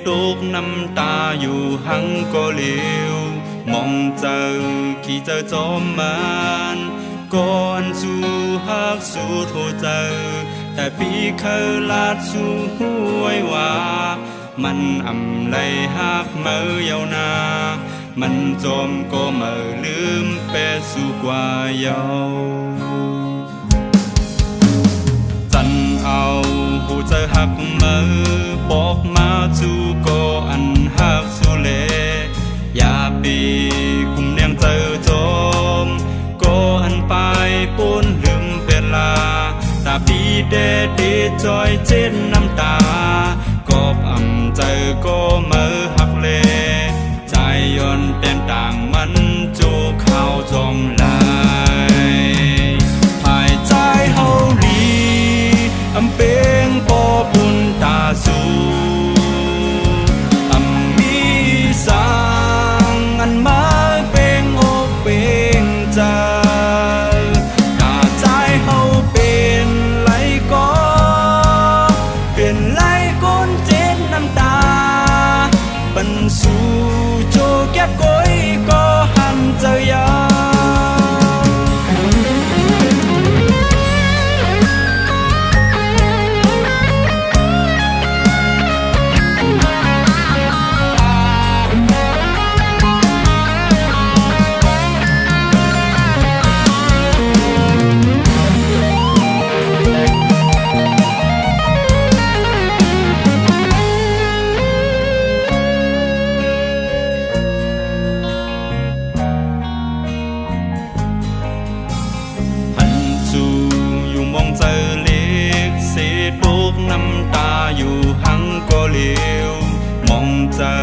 ตุกน้ำตาอยู่หังก็เหลียวมองเจอขี่เจอจอมมันก่อนสู่ฮักสู่โทเจอแต่ปีเคยลาดสู่ห้วยว่ามันอำไลฮักเมื่อยาวนามันจมก็เมื่อลืมเปสู่กว่าเยาจันเอาหูเจอหักเมื่อบอกมาจู่ก็อันหักสู่เลอย่าปีคุมเนียงเจอจมก็อันไปปุ้นลืมเวลาตาปีเดดจอยเจ็ดน้ำตากอบอำเจอก็เมื่อหักเลใจย้อนเต้นต่างมันจูเข้าจงลายหายใจเฮาลีอำเป็งปอบุญตาสูอำมีสางอันมาเป็งโอเป็งใจตาใจเฮาเป็นไหลก็เป็นไหลก้นเจ็ดน้ำตาปันสู่โจแก็บก้อยก็หันเจอยาเจอเล็กเศษตุกน้ำตาอยู่หังก็เหลียวมองเจอ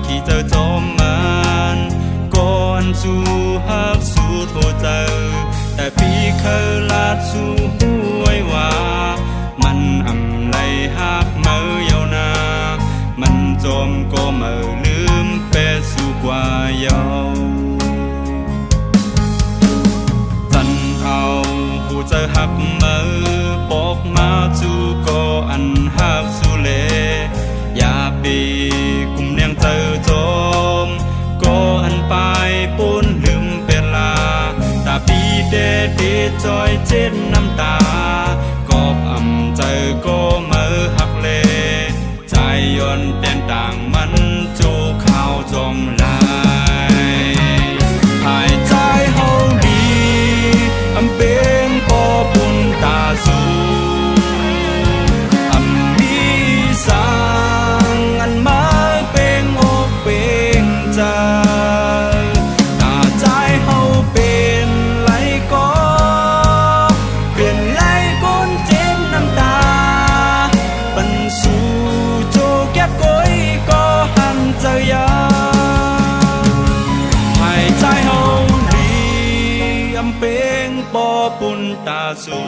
ขี่เจอจอมมันก่อนสู่ฮักสู่โทเจอแต่พี่เคยลาดสู่ห้วยว่ามันอำไลฮักเมื่อยาวนามันจมก็เมื่อลืมเปสู่กว่าเยาจันเอาหูเจอหักเมื่อบอกมาจู่ก็อันหักสู่เลอย่าปีกุมเนียงเจอจมก็อันไปปุ้นลืมเวลาตาปีเดจอยเจ็ดน้ำตากอบอำเจอก็เมื่อหักเลใจย้อนเต้นต่างมันจูเข้าจงลายหายใจเฮาดีอำเป็นปอบุญตาสูอำมีสางอันมาเป็นโอเป็นใจตาใจเฮาเป็นไหลก็เป็นไหลก้นเจ็บน้ำตาปันสู่โจแก็บก้อยก็หันเจอยาหายใจเฮาลีอำเป็งปอปุ่นตาสู